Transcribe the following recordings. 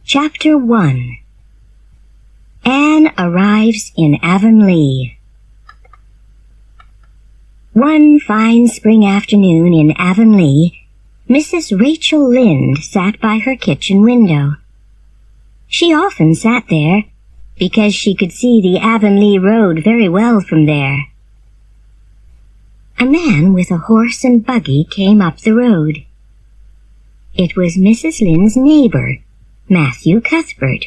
Chapter 1. Anne arrives in Avonlea. One fine spring afternoon in Avonlea, Mrs. Rachel Lynde sat by her kitchen window. She often sat there because she could see the Avonlea road very well from there. A man with a horse and buggy came up the road. It was Mrs. Lynde's neighbor, Matthew Cuthbert.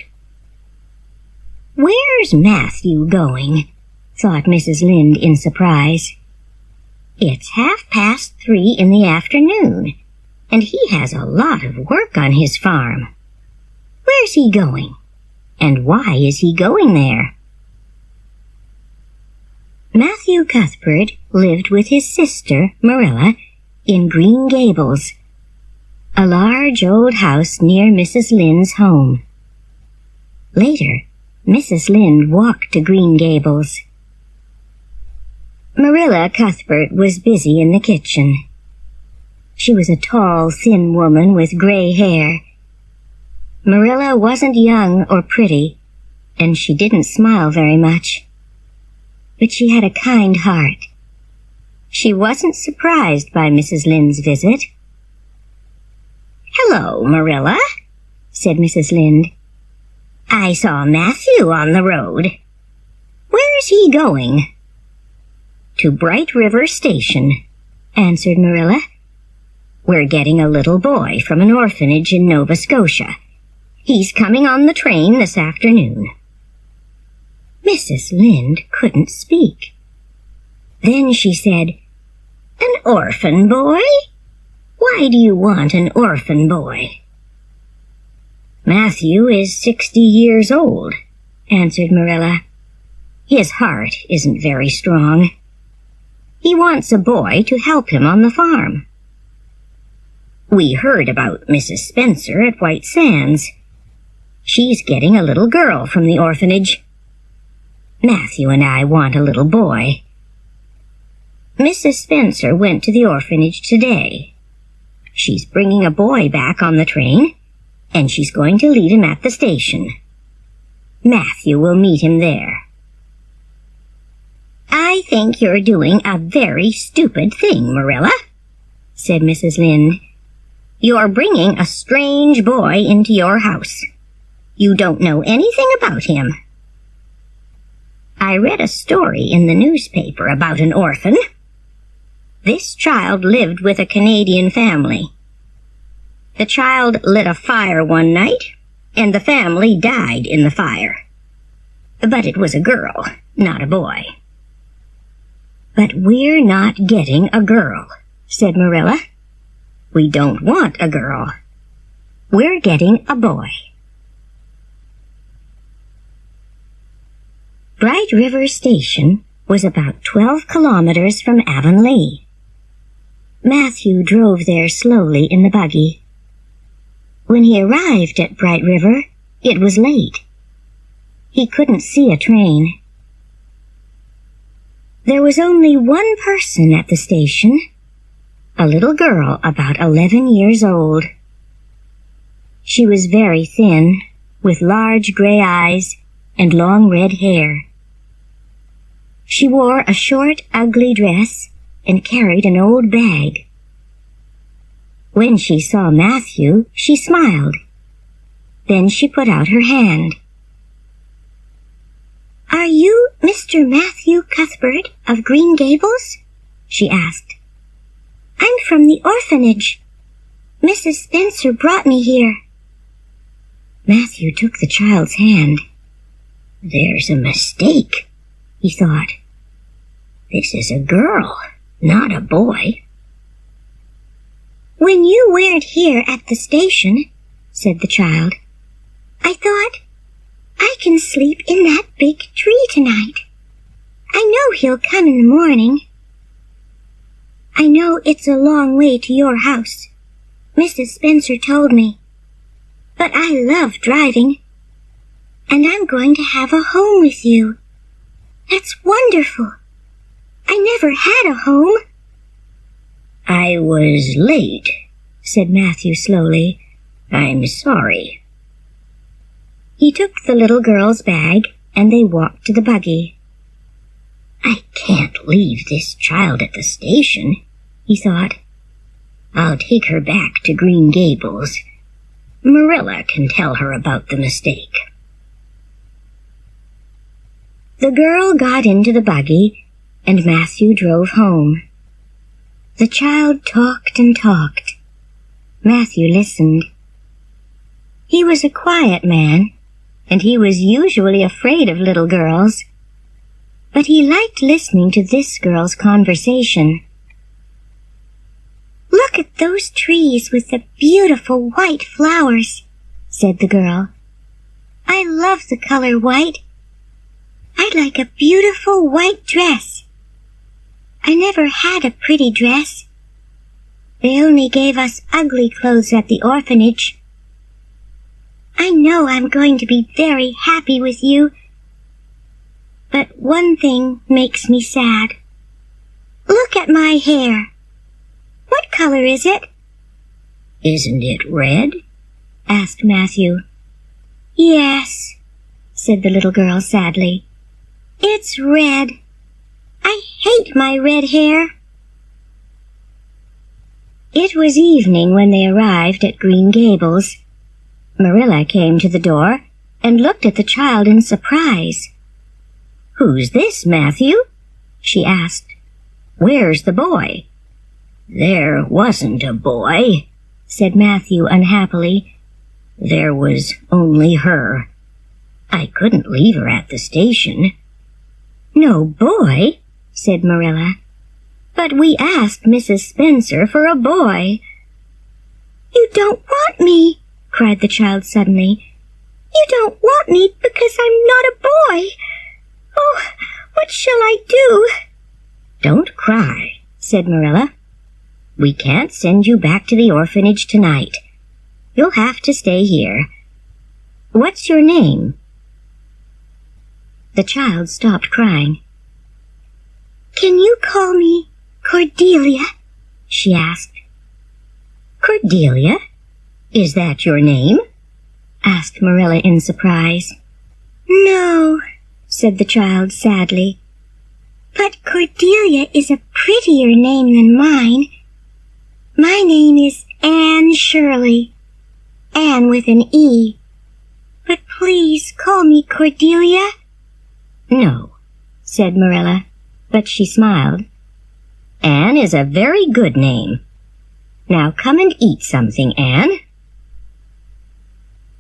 "Where's Matthew going?" thought Mrs. Lynde in surprise. "It's 3:30 in the afternoon, and he has a lot of work on his farm. Where's he going? And why is he going there?" Matthew Cuthbert lived with his sister, Marilla, in Green Gables, a large old house near Mrs. Lynde's home. Later, Mrs. Lynde walked to Green Gables. Marilla Cuthbert was busy in the kitchen. She was a tall, thin woman with gray hair. Marilla wasn't young or pretty, and she didn't smile very much. But she had a kind heart. She wasn't surprised by Mrs. Lynde's visit. "Hello, Marilla," said Mrs. Lynde. "I saw Matthew on the road. Where's he going?" "To Bright River Station," answered Marilla. "We're getting a little boy from an orphanage in Nova Scotia. He's coming on the train this afternoon." Mrs. Lynde couldn't speak. Then she said, "An orphan boy? Why do you want an orphan boy?" "Matthew is 60 years old," answered Marilla. "His heart isn't very strong. He wants a boy to help him on the farm. We heard about Mrs. Spencer at White Sands. She's getting a little girl from the orphanage. Matthew and I want a little boy. Mrs. Spencer went to the orphanage today. She's bringing a boy back on the train, and she's going to leave him at the station. Matthew will meet him there." "I think you're doing a very stupid thing, Marilla," said Mrs. Lynde. "You're bringing a strange boy into your house. You don't know anything about him. I read a story in the newspaper about an orphan. This child lived with a Canadian family. The child lit a fire one night, and the family died in the fire. But it was a girl, not a boy." "But we're not getting a girl," said Marilla. "We don't want a girl. We're getting a boy." Bright River Station was about 12 kilometers from Avonlea. Matthew drove there slowly in the buggy. When he arrived at Bright River, it was late. He couldn't see a train. There was only one person at the station, a little girl about 11 years old. She was very thin, with large gray eyes and long red hair. She wore a short, ugly dress and carried an old bag. When she saw Matthew, she smiled. Then she put out her hand. "Are you Mr. Matthew Cuthbert of Green Gables?" she asked. "I'm from the orphanage. Mrs. Spencer brought me here." Matthew took the child's hand. "There's a mistake," he thought. "This is a girl, not a boy." "When you weren't here at the station," said the child, "I thought, I can sleep in that big tree tonight. I know he'll come in the morning. I know it's a long way to your house. Mrs. Spencer told me. But I love driving. And I'm going to have a home with you. That's wonderful. I never had a home." "I was late," said Matthew slowly. "I'm sorry." He took the little girl's bag, and they walked to the buggy. "I can't leave this child at the station," he thought. "I'll take her back to Green Gables. Marilla can tell her about the mistake." The girl got into the buggy, and Matthew drove home. The child talked and talked. Matthew listened. He was a quiet man, and he was usually afraid of little girls. But he liked listening to this girl's conversation. "Look at those trees with the beautiful white flowers," said the girl. "I love the color white. I'd like a beautiful white dress. I never had a pretty dress. They only gave us ugly clothes at the orphanage. I know I'm going to be very happy with you. But one thing makes me sad. Look at my hair. What color is it?" "Isn't it red?" asked Matthew. "Yes," said the little girl sadly. "It's red. I hate my red hair." It was evening when they arrived at Green Gables. Marilla came to the door and looked at the child in surprise. "Who's this, Matthew?" she asked. "Where's the boy?" "There wasn't a boy," said Matthew unhappily. "There was only her. I couldn't leave her at the station." "No boy?" said Marilla. "But we asked Mrs. Spencer for a boy." "You don't want me," cried the child suddenly. "You don't want me because I'm not a boy. Oh, what shall I do?" "Don't cry," said Marilla. "We can't send you back to the orphanage tonight. You'll have to stay here. What's your name?" The child stopped crying. "Can you call me Cordelia?" she asked. "Cordelia? Is that your name?" asked Marilla in surprise. "No," said the child sadly. "But Cordelia is a prettier name than mine. My name is Anne Shirley. Anne with an E. But please call me Cordelia." "No," said Marilla, but she smiled. "Anne is a very good name. Now come and eat something, Anne."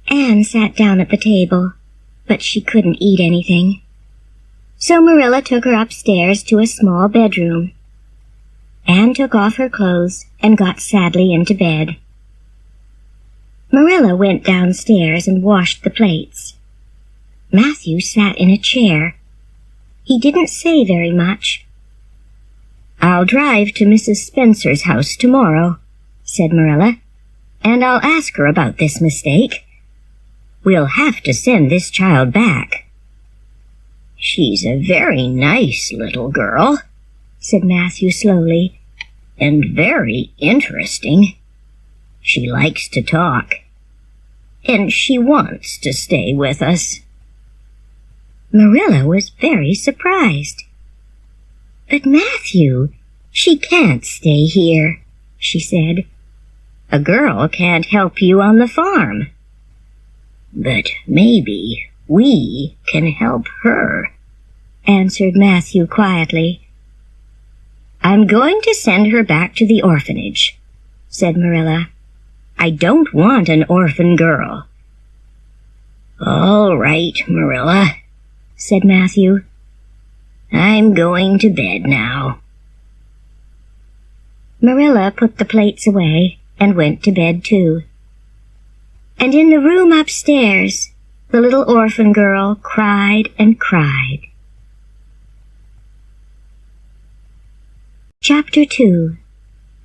Anne sat down at the table, but she couldn't eat anything. So Marilla took her upstairs to a small bedroom. Anne took off her clothes and got sadly into bed. Marilla went downstairs and washed the plates. Matthew sat in a chair. He didn't say very much. "I'll drive to Mrs. Spencer's house tomorrow," said Marilla, "and I'll ask her about this mistake. We'll have to send this child back." "She's a very nice little girl," said Matthew slowly, "and very interesting. She likes to talk, and she wants to stay with us." Marilla was very surprised. "But Matthew, she can't stay here," she said. "A girl can't help you on the farm." "But maybe we can help her," answered Matthew quietly. "I'm going to send her back to the orphanage," said Marilla. "I don't want an orphan girl." "All right, Marilla," said Matthew. "I'm going to bed now." Marilla put the plates away and went to bed too. And in the room upstairs, the little orphan girl cried and cried. Chapter 2.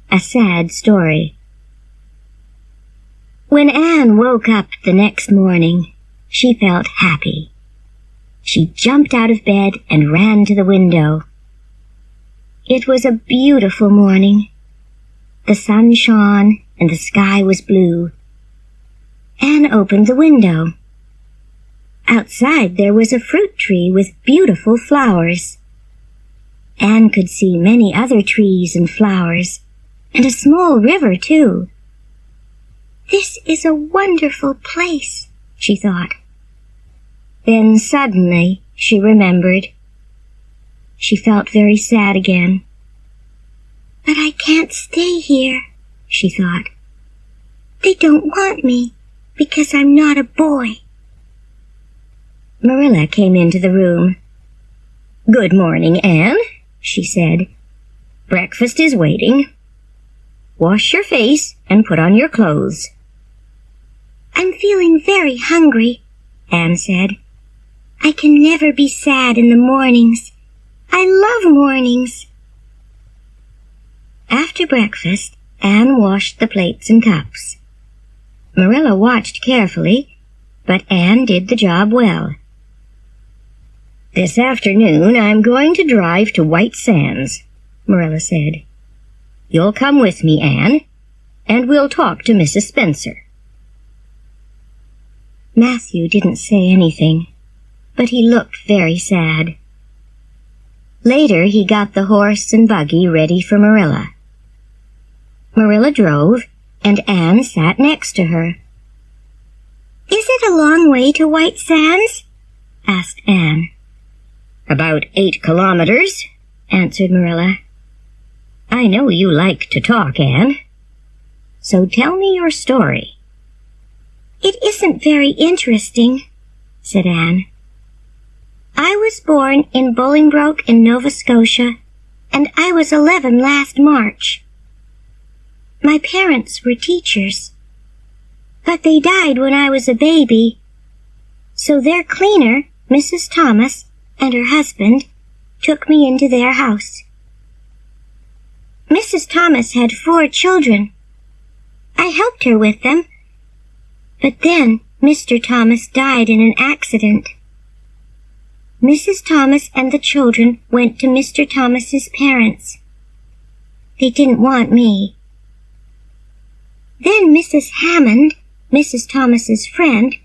A Sad Story. When Anne woke up the next morning, she felt happy. She jumped out of bed and ran to the window. It was a beautiful morning. The sun shone and the sky was blue. Anne opened the window. Outside there was a fruit tree with beautiful flowers. Anne could see many other trees and flowers, and a small river, too. "This is a wonderful place," she thought. Then suddenly she remembered. She felt very sad again. "But I can't stay here," she thought. "They don't want me because I'm not a boy." Marilla came into the room. "Good morning, Anne," she said. "Breakfast is waiting. Wash your face and put on your clothes." "I'm feeling very hungry," Anne said. "I can never be sad in the mornings. I love mornings." After breakfast, Anne washed the plates and cups. Marilla watched carefully, but Anne did the job well. "This afternoon I'm going to drive to White Sands," Marilla said. "You'll come with me, Anne, and we'll talk to Mrs. Spencer." Matthew didn't say anything, but he looked very sad. Later he got the horse and buggy ready for Marilla. Marilla drove, and Anne sat next to her. "Is it a long way to White Sands?" asked Anne. "About 8 kilometers," answered Marilla. "I know you like to talk, Anne. So tell me your story." "It isn't very interesting," said Anne. "I was born in Bolingbroke in Nova Scotia, and I was 11 last March. My parents were teachers, but they died when I was a baby, so their cleaner, Mrs. Thomas, and her husband took me into their house. Mrs. Thomas had 4 children. I helped her with them, but then Mr. Thomas died in an accident. Mrs. Thomas and the children went to Mr. Thomas's parents. They didn't want me. Then Mrs. Hammond, Mrs. Thomas's friend,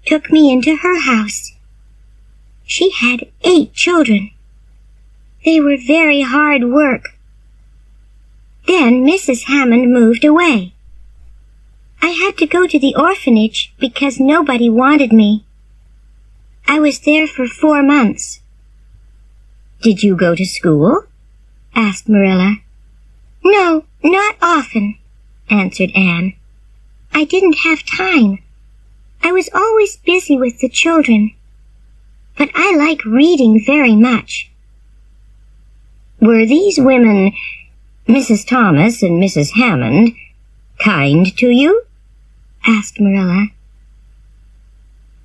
took me into her house. She had 8 children. They were very hard work. Then Mrs. Hammond moved away. I had to go to the orphanage because nobody wanted me. I was there for 4 months. "Did you go to school?" asked Marilla. "No, not often," answered Anne. "I didn't have time. I was always busy with the children. But I like reading very much." "Were these women, Mrs. Thomas and Mrs. Hammond, kind to you?" asked Marilla.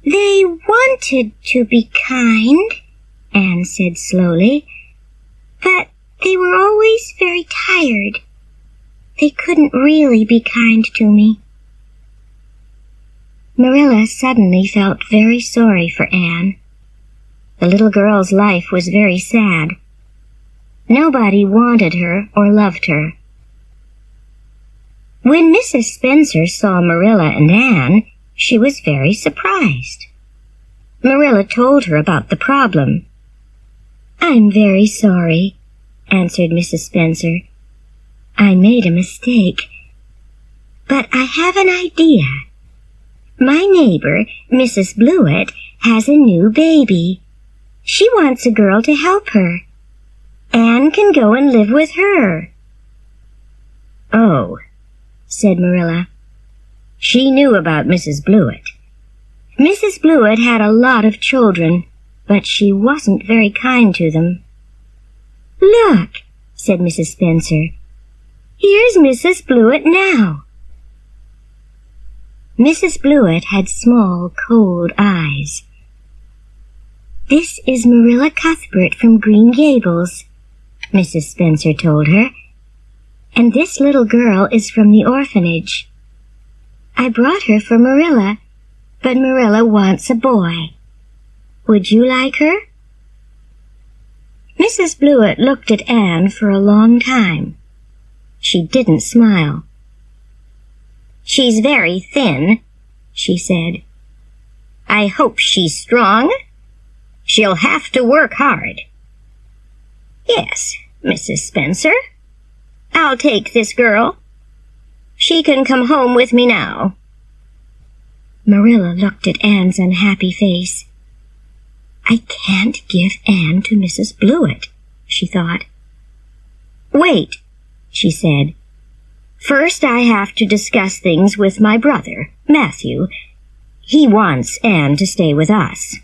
"They wanted to be kind," Anne said slowly, "but they were always very tired. They couldn't really be kind to me." Marilla suddenly felt very sorry for Anne. The little girl's life was very sad. Nobody wanted her or loved her. When Mrs. Spencer saw Marilla and Anne, she was very surprised. Marilla told her about the problem. "I'm very sorry," answered Mrs. Spencer. "I made a mistake. But I have an idea. My neighbor, Mrs. Blewett, has a new baby. She wants a girl to help her. Anne can go and live with her." "Oh," said Marilla. She knew about Mrs. Blewett. Mrs. Blewett had a lot of children, but she wasn't very kind to them. "Look," said Mrs. Spencer. "Here's Mrs. Blewett now." Mrs. Blewett had small, cold eyes. "This is Marilla Cuthbert from Green Gables," Mrs. Spencer told her. "And this little girl is from the orphanage. I brought her for Marilla, but Marilla wants a boy. Would you like her?" Mrs. Blewett looked at Anne for a long time. She didn't smile. "She's very thin," she said. I hope she's strong. She'll have to work hard. Yes, Mrs. Spencer. I'll take this girl. She can come home with me now. Marilla looked at Anne's unhappy face. I can't give Anne to Mrs. Blewett, she thought. Wait, she said. First I have to discuss things with my brother, Matthew. He wants Anne to stay with us.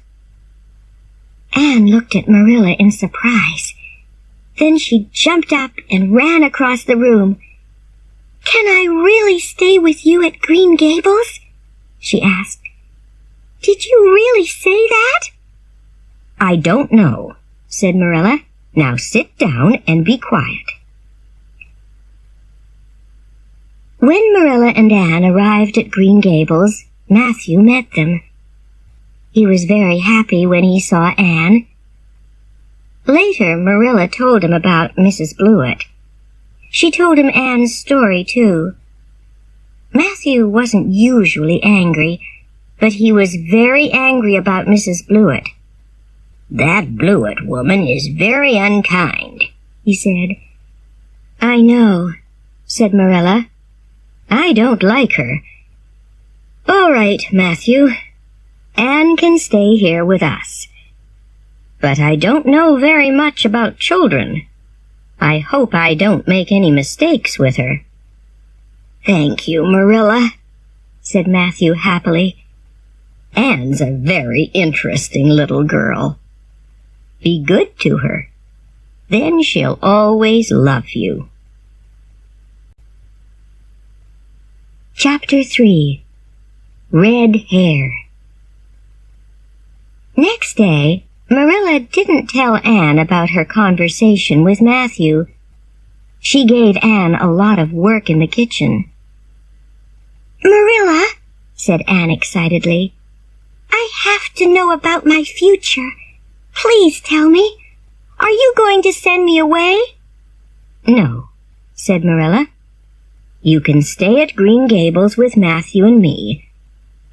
Anne looked at Marilla in surprise. Then she jumped up and ran across the room. Can I really stay with you at Green Gables? She asked. Did you really say that? I don't know, said Marilla. Now sit down and be quiet. When Marilla and Anne arrived at Green Gables, Matthew met them. He was very happy when he saw Anne. Later, Marilla told him about Mrs. Blewett. She told him Anne's story, too. Matthew wasn't usually angry, but he was very angry about Mrs. Blewett. That Blewett woman is very unkind, he said. I know, said Marilla. I don't like her. All right, Matthew. Anne can stay here with us. But I don't know very much about children. I hope I don't make any mistakes with her. Thank you, Marilla, said Matthew happily. Anne's a very interesting little girl. Be good to her. Then she'll always love you. Chapter 3. Red Hair. Next day, Marilla didn't tell Anne about her conversation with Matthew. She gave Anne a lot of work in the kitchen. Marilla, said Anne excitedly, I have to know about my future. Please tell me. Are you going to send me away? No, said Marilla. You can stay at Green Gables with Matthew and me,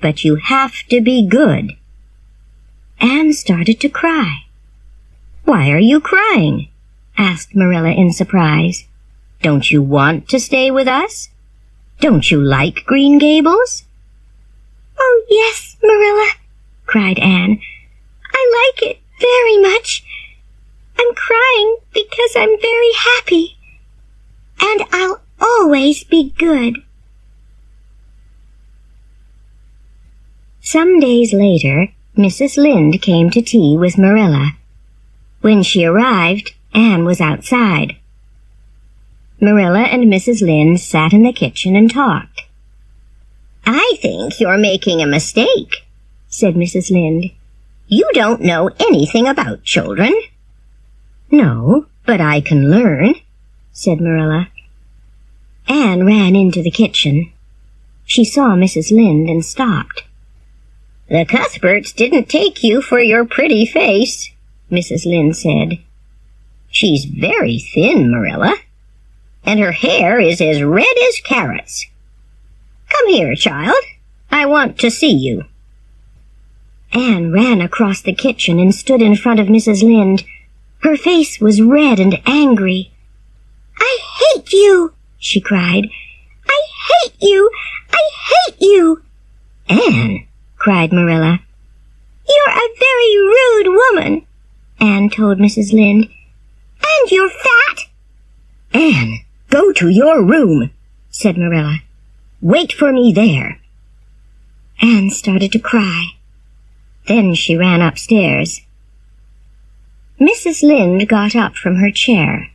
but you have to be good. Anne started to cry. Why are you crying? Asked Marilla in surprise. Don't you want to stay with us? Don't you like Green Gables? Oh, yes, Marilla, cried Anne. I like it very much. I'm crying because I'm very happy. And I'll always be good. Some days later, Mrs. Lynde came to tea with Marilla. When she arrived, Anne was outside. Marilla and Mrs. Lynde sat in the kitchen and talked. I think you're making a mistake, said Mrs. Lynde. You don't know anything about children. No, but I can learn, said Marilla. Anne ran into the kitchen. She saw Mrs. Lynde and stopped. The Cuthberts didn't take you for your pretty face, Mrs. Lynde said. She's very thin, Marilla, and her hair is as red as carrots. Come here, child. I want to see you. Anne ran across the kitchen and stood in front of Mrs. Lynde. Her face was red and angry. I hate you, she cried. I hate you! I hate you! Anne, cried Marilla. You're a very rude woman, Anne told Mrs. Lynde. And you're fat. Anne, go to your room, said Marilla. Wait for me there. Anne started to cry. Then she ran upstairs. Mrs. Lynde got up from her chair.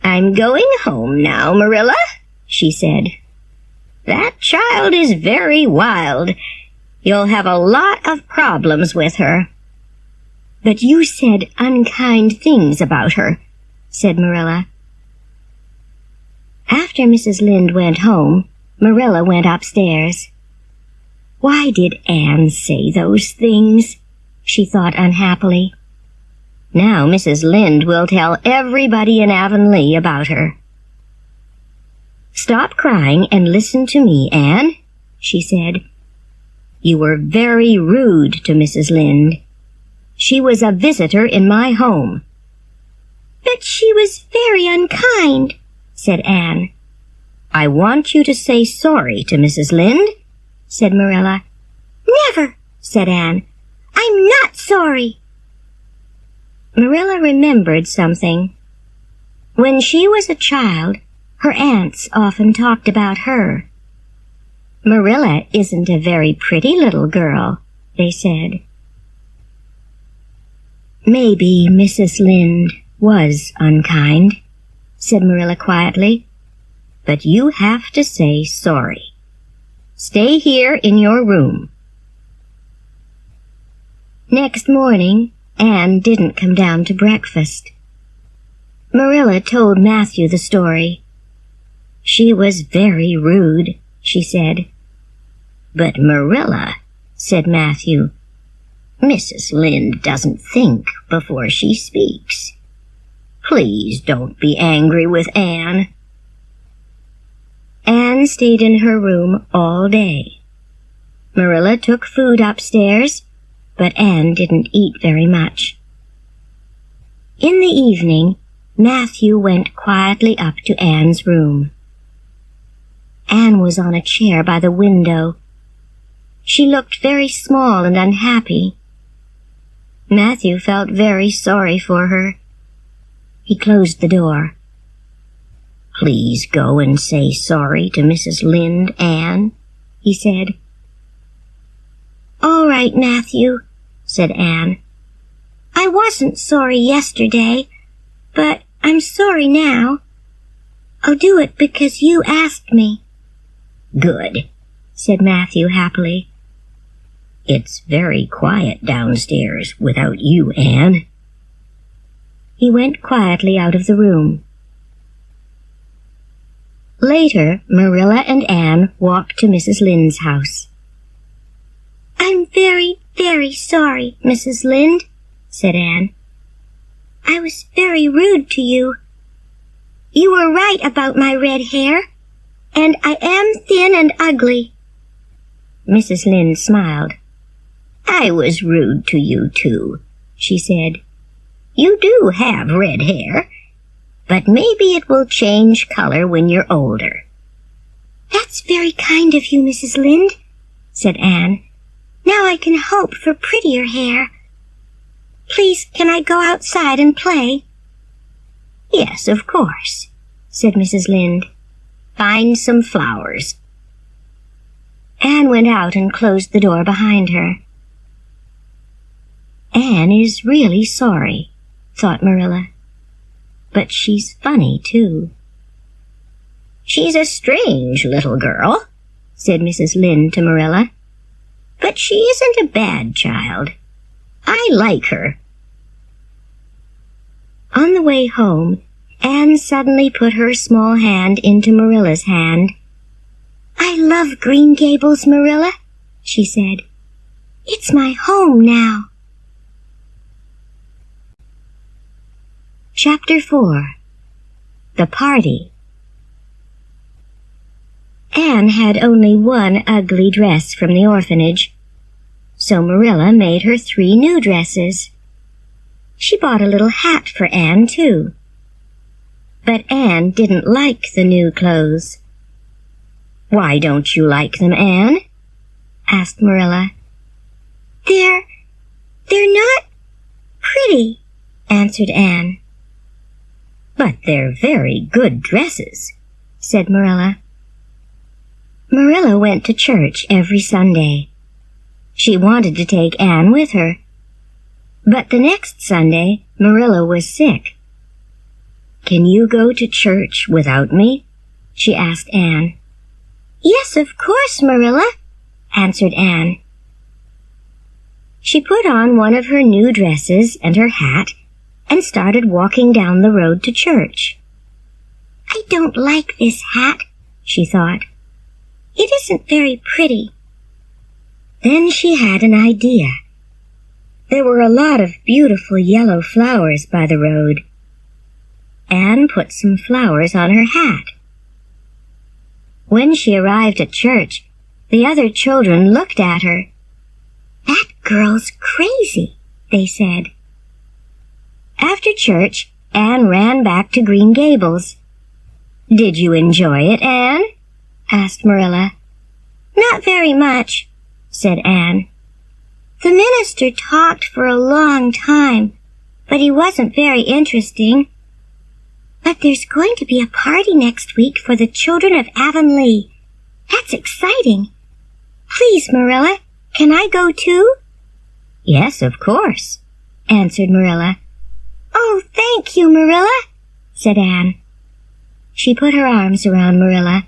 I'm going home now, Marilla, she said. That child is very wild. You'll have a lot of problems with her. But you said unkind things about her, said Marilla. After Mrs. Lynde went home, Marilla went upstairs. Why did Anne say those things? She thought unhappily. Now Mrs. Lynde will tell everybody in Avonlea about her. Stop crying and listen to me, Anne, she said. You were very rude to Mrs. Lynde. She was a visitor in my home." "But she was very unkind," said Anne. "I want you to say sorry to Mrs. Lynde," said Marilla. "Never," said Anne. "I'm not sorry." Marilla remembered something. When she was a child, her aunts often talked about her. "Marilla isn't a very pretty little girl," they said. "Maybe Mrs. Lynde was unkind," said Marilla quietly, "but you have to say sorry. Stay here in your room." Next morning, Anne didn't come down to breakfast. Marilla told Matthew the story. "She was very rude," she said. "But Marilla," said Matthew, "Mrs. Lynde doesn't think before she speaks. Please don't be angry with Anne." Anne stayed in her room all day. Marilla took food upstairs, but Anne didn't eat very much. In the evening, Matthew went quietly up to Anne's room. Anne was on a chair by the window. She looked very small and unhappy. Matthew felt very sorry for her. He closed the door. "Please go and say sorry to Mrs. Lynde, Anne," he said. "All right, Matthew," said Anne. "I wasn't sorry yesterday, but I'm sorry now. I'll do it because you asked me." "Good," said Matthew happily. "It's very quiet downstairs without you, Anne." He went quietly out of the room. Later, Marilla and Anne walked to Mrs. Lynde's house. "I'm very, very sorry, Mrs. Lynde," said Anne. "I was very rude to you. You were right about my red hair, and I am thin and ugly." Mrs. Lynde smiled. "I was rude to you, too," she said. "You do have red hair, but maybe it will change color when you're older." "That's very kind of you, Mrs. Lynde," said Anne. "Now I can hope for prettier hair. Please, can I go outside and play?" "Yes, of course," said Mrs. Lynde. "Find some flowers." Anne went out and closed the door behind her. Anne is really sorry, thought Marilla. But she's funny, too. "She's a strange little girl," said Mrs. Lynde to Marilla. "But she isn't a bad child. I like her." On the way home, Anne suddenly put her small hand into Marilla's hand. "I love Green Gables, Marilla," she said. "It's my home now." Chapter 4. The Party. Anne had only one ugly dress from the orphanage, so Marilla made her 3 new dresses. She bought a little hat for Anne, too. But Anne didn't like the new clothes. "Why don't you like them, Anne?" asked Marilla. They're not pretty," answered Anne. "But they're very good dresses," said Marilla. Marilla went to church every Sunday. She wanted to take Anne with her. But the next Sunday, Marilla was sick. "Can you go to church without me?" she asked Anne. "Yes, of course, Marilla," answered Anne. She put on one of her new dresses and her hat and started walking down the road to church. "I don't like this hat," she thought. "It isn't very pretty." Then she had an idea. There were a lot of beautiful yellow flowers by the road. Anne put some flowers on her hat. When she arrived at church, The other children looked at her. "That girl's crazy," they said. After church, Anne ran back to Green Gables. "Did you enjoy it, Anne?" asked Marilla. "Not very much," said Anne. "The minister talked for a long time, but he wasn't very interesting. But there's going to be a party next week for the children of Avonlea. That's exciting. Please, Marilla, can I go too?" "Yes, of course," answered Marilla. "Oh, thank you, Marilla," said Anne. She put her arms around Marilla.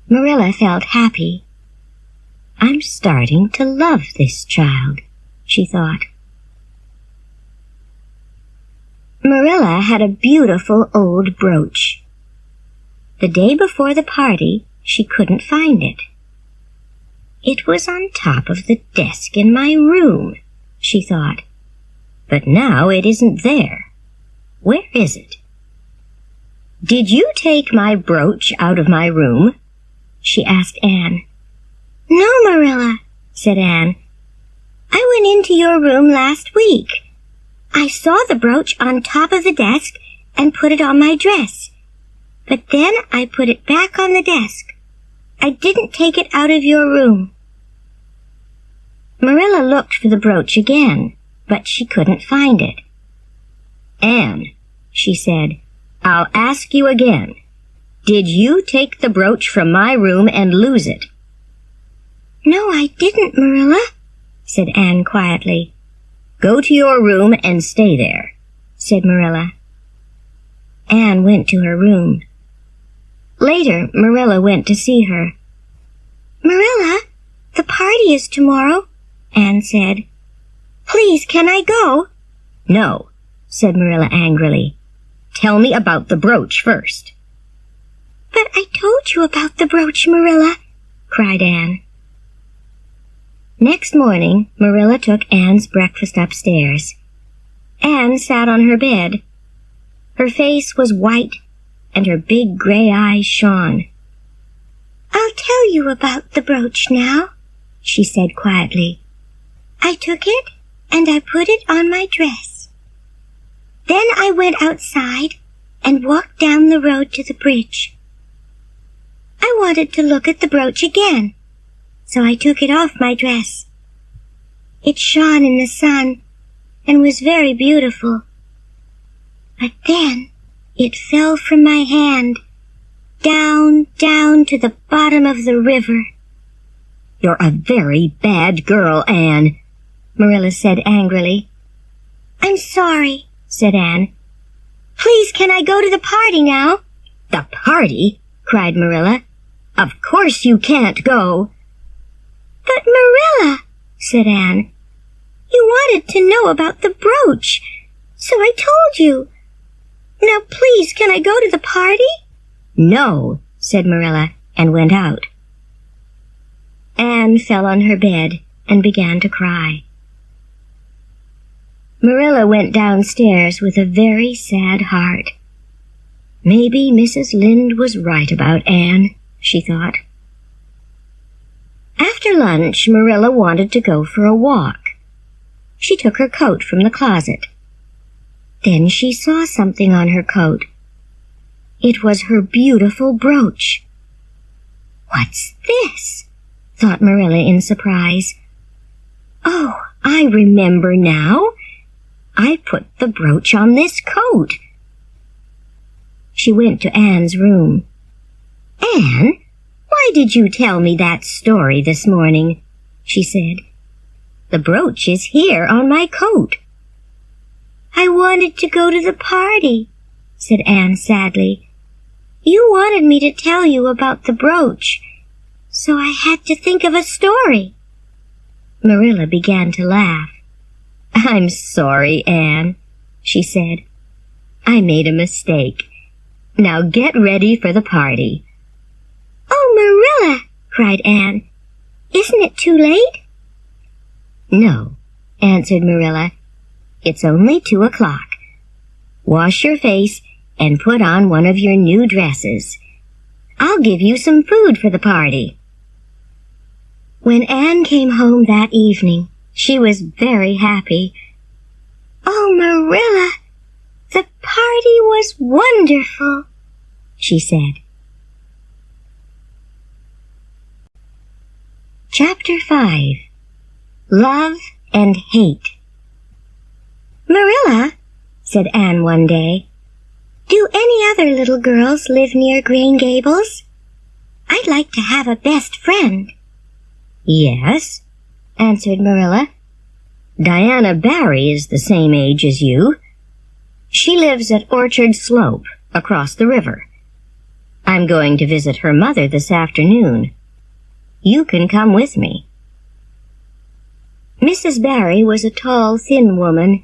Marilla felt happy. "I'm starting to love this child," she thought. Marilla had a beautiful old brooch. The day before the party, she couldn't find it. "It was on top of the desk in my room," she thought. "But now it isn't there. Where is it?" "Did you take my brooch out of my room?" she asked Anne. "No, Marilla," said Anne. "I went into your room last week. I saw the brooch on top of the desk and put it on my dress. But then I put it back on the desk. I didn't take it out of your room." Marilla looked for the brooch again, but she couldn't find it. "Anne," she said, "I'll ask you again. Did you take the brooch from my room and lose it?" "No, I didn't, Marilla," said Anne quietly. "Go to your room and stay there," said Marilla. Anne went to her room. Later, Marilla went to see her. "Marilla, the party is tomorrow," Anne said. "Please, can I go?" "No," said Marilla angrily. "Tell me about the brooch first." "But I told you about the brooch, Marilla," cried Anne. Next morning, Marilla took Anne's breakfast upstairs. Anne sat on her bed. Her face was white, and her big gray eyes shone. "I'll tell you about the brooch now," she said quietly. "I took it, and I put it on my dress. Then I went outside and walked down the road to the bridge. I wanted to look at the brooch again, so I took it off my dress. It shone in the sun and was very beautiful. But then it fell from my hand, down to the bottom of the river." "You're a very bad girl, Anne," Marilla said angrily. "I'm sorry," said Anne. "Please, can I go to the party now?" "The party?" cried Marilla. "Of course you can't go." "But Marilla," said Anne, "you wanted to know about the brooch, so I told you. Now please, can I go to the party?" "No," said Marilla, and went out. Anne fell on her bed and began to cry. Marilla went downstairs with a very sad heart. Maybe Mrs. Lynde was right about Anne, she thought. After lunch, Marilla wanted to go for a walk. She took her coat from the closet. Then she saw something on her coat. It was her beautiful brooch. "What's this?" thought Marilla in surprise. "Oh, I remember now. I put the brooch on this coat." She went to Anne's room. "Anne, why did you tell me that story this morning?" she said. "The brooch is here on my coat." "I wanted to go to the party," said Anne sadly. "You wanted me to tell you about the brooch, so I had to think of a story." Marilla began to laugh. "I'm sorry, Anne," she said. "I made a mistake. Now get ready for the party." "Oh, Marilla," cried Anne, "isn't it too late?" "No," answered Marilla. "It's only 2:00. Wash your face and put on one of your new dresses. I'll give you some food for the party." When Anne came home that evening, she was very happy. "Oh, Marilla, the party was wonderful," she said. Chapter 5. Love and Hate. "Marilla," said Anne one day, "do any other little girls live near Green Gables? I'd like to have a best friend." "Yes," answered Marilla. "Diana Barry is the same age as you. She lives at Orchard Slope, across the river. I'm going to visit her mother this afternoon. You can come with me." Mrs. Barry was a tall, thin woman.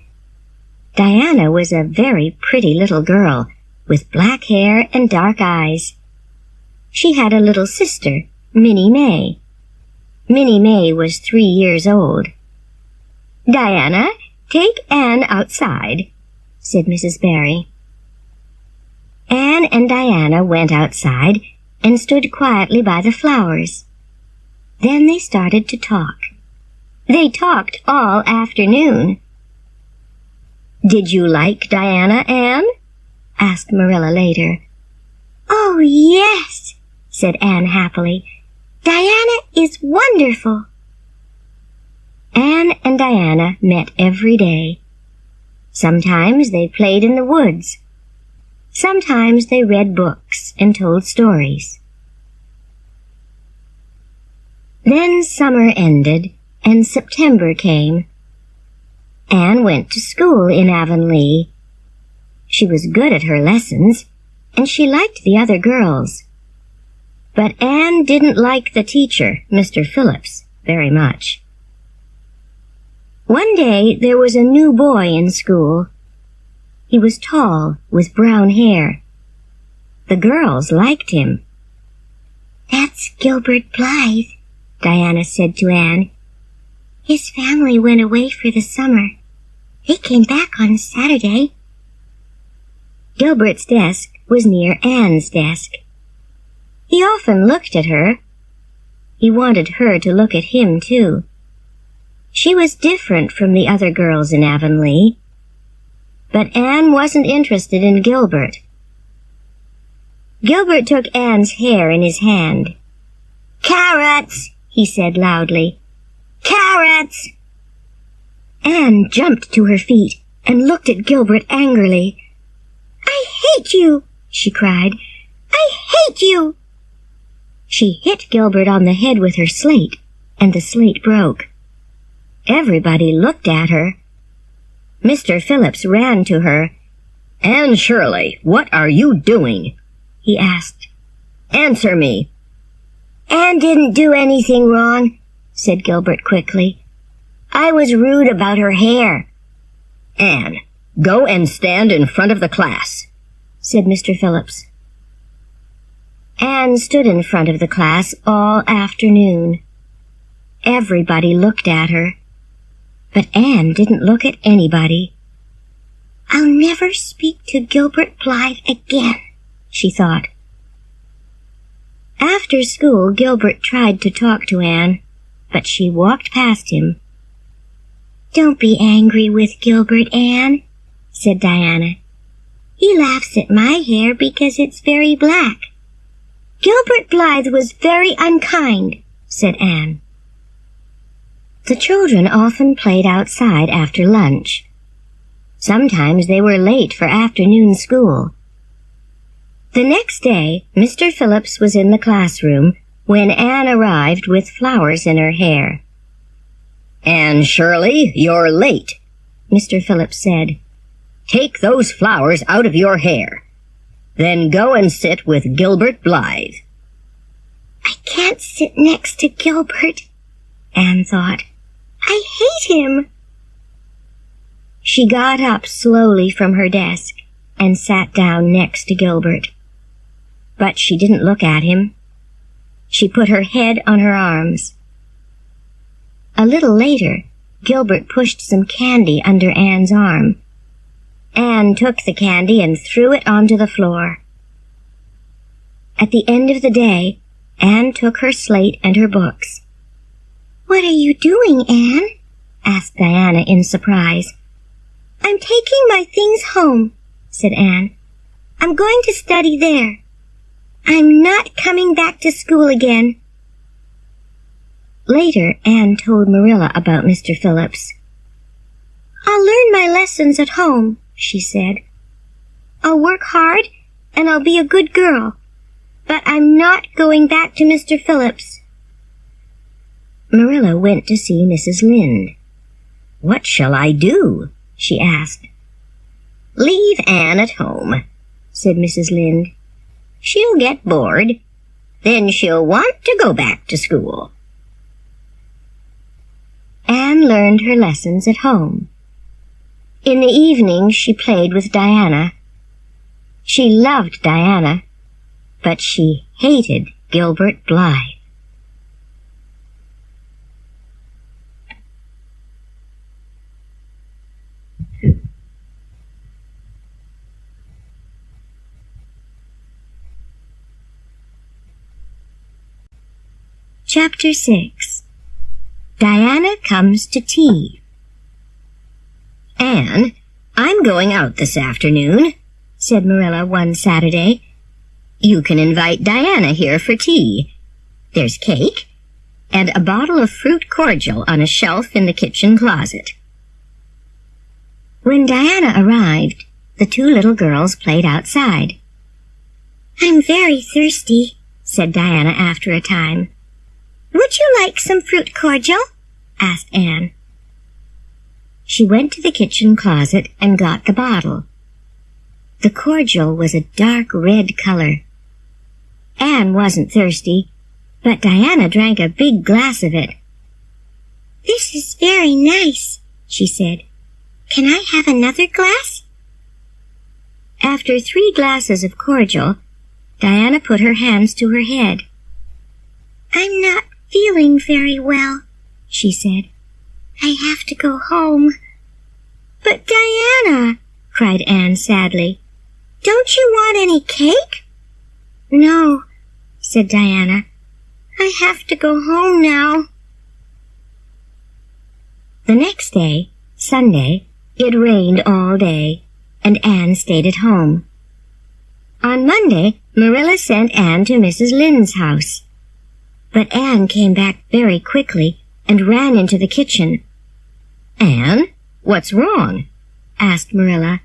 Diana was a very pretty little girl, with black hair and dark eyes. She had a little sister, Minnie May. Minnie May was 3 years old. "Diana, take Anne outside," said Mrs. Barry. Anne and Diana went outside and stood quietly by the flowers. Then they started to talk. They talked all afternoon. "Did you like Diana, Anne?" asked Marilla later. "Oh, yes," said Anne happily. "Diana is wonderful." Anne and Diana met every day. Sometimes they played in the woods. Sometimes they read books and told stories. Then summer ended and September came. Anne went to school in Avonlea. She was good at her lessons, and she liked the other girls. But Anne didn't like the teacher, Mr. Phillips, very much. One day there was a new boy in school. He was tall, with brown hair. The girls liked him. "That's Gilbert Blythe," Diana said to Anne. "His family went away for the summer. They came back on Saturday." Gilbert's desk was near Anne's desk. He often looked at her. He wanted her to look at him, too. She was different from the other girls in Avonlea. But Anne wasn't interested in Gilbert. Gilbert took Anne's hair in his hand. "Carrots!" he said loudly. "Carrots!" Anne jumped to her feet and looked at Gilbert angrily. "I hate you!" she cried. "I hate you!" She hit Gilbert on the head with her slate, and the slate broke. Everybody looked at her. Mr. Phillips ran to her. "Anne Shirley, what are you doing?" he asked. "Answer me." "Anne didn't do anything wrong," said Gilbert quickly. "I was rude about her hair." "Anne, go and stand in front of the class," said Mr. Phillips. Anne stood in front of the class all afternoon. Everybody looked at her. But Anne didn't look at anybody. "I'll never speak to Gilbert Blythe again," she thought. After school, Gilbert tried to talk to Anne, but she walked past him. "Don't be angry with Gilbert, Anne," said Diana. "He laughs at my hair because it's very black." "Gilbert Blythe was very unkind," said Anne. The children often played outside after lunch. Sometimes they were late for afternoon school. The next day, Mr. Phillips was in the classroom when Anne arrived with flowers in her hair. "Anne Shirley, you're late," Mr. Phillips said. "Take those flowers out of your hair. Then go and sit with Gilbert Blythe." "I can't sit next to Gilbert," Anne thought. "I hate him." She got up slowly from her desk and sat down next to Gilbert. But she didn't look at him. She put her head on her arms. A little later, Gilbert pushed some candy under Anne's arm. Anne took the candy and threw it onto the floor. At the end of the day, Anne took her slate and her books. "What are you doing, Anne?" asked Diana in surprise. "I'm taking my things home," said Anne. "I'm going to study there. I'm not coming back to school again." Later, Anne told Marilla about Mr. Phillips. "I'll learn my lessons at home," she said. "I'll work hard and I'll be a good girl, but I'm not going back to Mr. Phillips." Marilla went to see Mrs. Lynde. "What shall I do?" she asked. "Leave Anne at home," said Mrs. Lynde. "She'll get bored. Then she'll want to go back to school." Anne learned her lessons at home. In the evening she played with Diana. She loved Diana, but she hated Gilbert Blythe. Chapter 6. Diana Comes to Tea. "Anne, I'm going out this afternoon," said Marilla one Saturday. "You can invite Diana here for tea. There's cake and a bottle of fruit cordial on a shelf in the kitchen closet." When Diana arrived, the two little girls played outside. "I'm very thirsty," said Diana after a time. "Would you like some fruit cordial?" asked Anne. She went to the kitchen closet and got the bottle. The cordial was a dark red color. Anne wasn't thirsty, but Diana drank a big glass of it. "This is very nice," she said. "Can I have another glass?" After 3 glasses of cordial, Diana put her hands to her head. "I'm not feeling very well," she said. "I have to go home." "But Diana," cried Anne sadly, "don't you want any cake?" "No," said Diana. "I have to go home now." The next day, Sunday, it rained all day, and Anne stayed at home. On Monday, Marilla sent Anne to Mrs. Lynde's house. But Anne came back very quickly and ran into the kitchen. "Anne, what's wrong?" asked Marilla.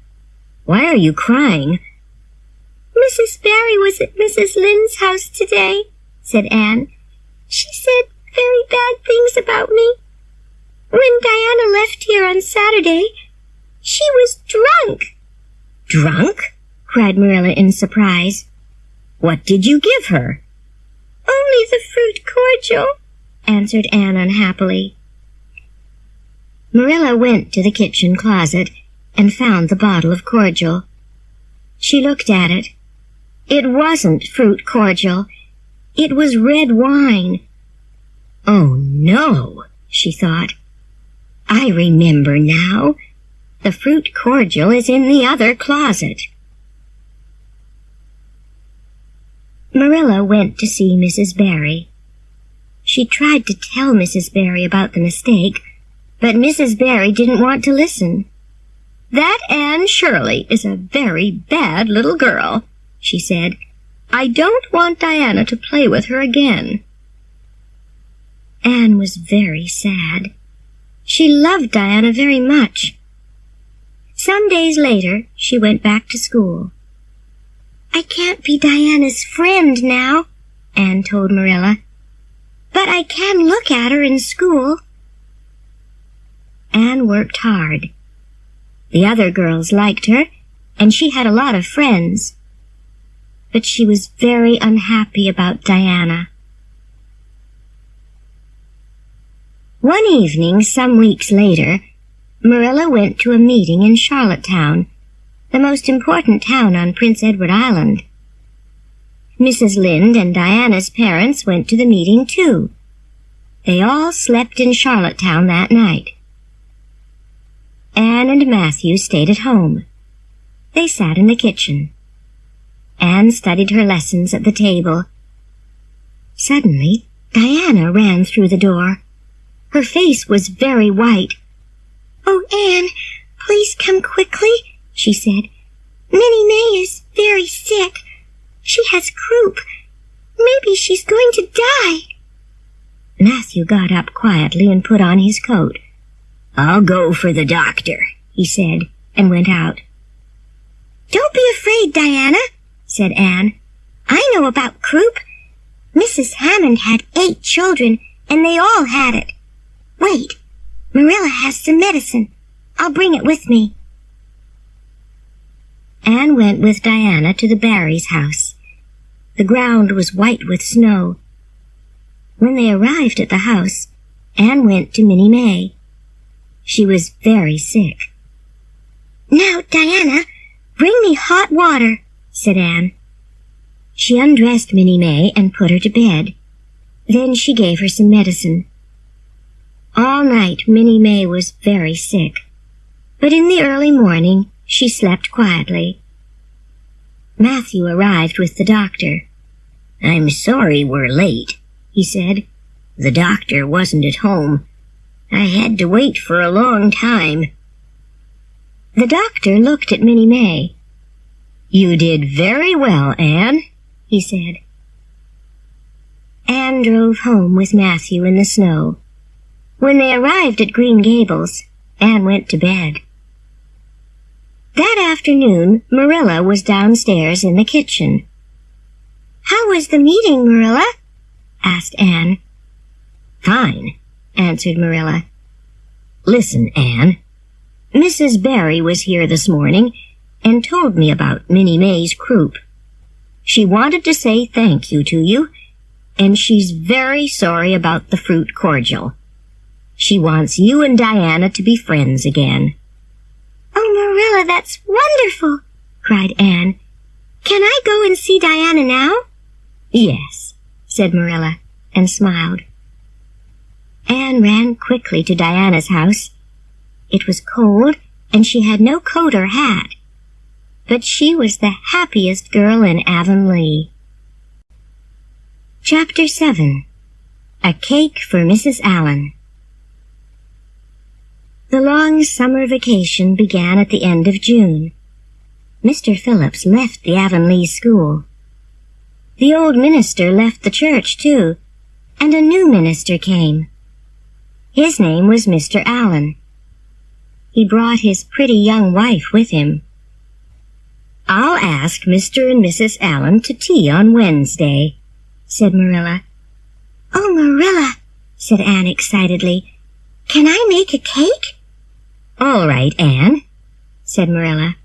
"Why are you crying?" "Mrs. Barry was at Mrs. Lynde's house today," said Anne. "She said very bad things about me. When Diana left here on Saturday, she was drunk." "Drunk?" cried Marilla in surprise. "What did you give her?" "Only the fruit cordial," answered Anne unhappily. Marilla went to the kitchen closet and found the bottle of cordial. She looked at it. It wasn't fruit cordial. It was red wine. "Oh, no," she thought. "I remember now. The fruit cordial is in the other closet." Marilla went to see Mrs. Barry. She tried to tell Mrs. Barry about the mistake, but Mrs. Barry didn't want to listen. "That Anne Shirley is a very bad little girl," she said. "I don't want Diana to play with her again." Anne was very sad. She loved Diana very much. Some days later, she went back to school. "I can't be Diana's friend now," Anne told Marilla. "But I can look at her in school." Anne worked hard. The other girls liked her, and she had a lot of friends. But she was very unhappy about Diana. One evening, some weeks later, Marilla went to a meeting in Charlottetown, the most important town on Prince Edward Island. Mrs. Lynde and Diana's parents went to the meeting too. They all slept in Charlottetown that night. Anne and Matthew stayed at home. They sat in the kitchen. Anne studied her lessons at the table. Suddenly, Diana ran through the door. Her face was very white. "Oh, Anne, please come quickly," she said. "Minnie May is very sick. She has croup. Maybe she's going to die." Matthew got up quietly and put on his coat. "I'll go for the doctor," he said, and went out. "Don't be afraid, Diana," said Anne. "I know about croup. Mrs. Hammond had 8 children, and they all had it. Wait, Marilla has some medicine. I'll bring it with me." Anne went with Diana to the Barrys' house. The ground was white with snow. When they arrived at the house, Anne went to Minnie May. She was very sick. "Now, Diana, bring me hot water," said Anne. She undressed Minnie May and put her to bed. Then she gave her some medicine. All night Minnie May was very sick, but in the early morning she slept quietly. Matthew arrived with the doctor. "I'm sorry we're late," he said. "The doctor wasn't at home. I had to wait for a long time." The doctor looked at Minnie May. "You did very well, Anne," he said. Anne drove home with Matthew in the snow. When they arrived at Green Gables, Anne went to bed. That afternoon, Marilla was downstairs in the kitchen. "How was the meeting, Marilla?" asked Anne. "Fine," answered Marilla. "Listen, Anne. Mrs. Barry was here this morning and told me about Minnie May's croup. She wanted to say thank you to you, and she's very sorry about the fruit cordial. She wants you and Diana to be friends again." "Oh, Marilla, that's wonderful," cried Anne. "Can I go and see Diana now?" "Yes," said Marilla, and smiled. Anne ran quickly to Diana's house. It was cold, and she had no coat or hat. But she was the happiest girl in Avonlea. Chapter 7. A Cake for Mrs. Allen. The long summer vacation began at the end of June. Mr. Phillips left the Avonlea school. The old minister left the church, too, and a new minister came. His name was Mr. Allen. He brought his pretty young wife with him. "I'll ask Mr. and Mrs. Allen to tea on Wednesday," said Marilla. "Oh, Marilla," said Anne excitedly, "can I make a cake?" "All right, Anne," said Marilla.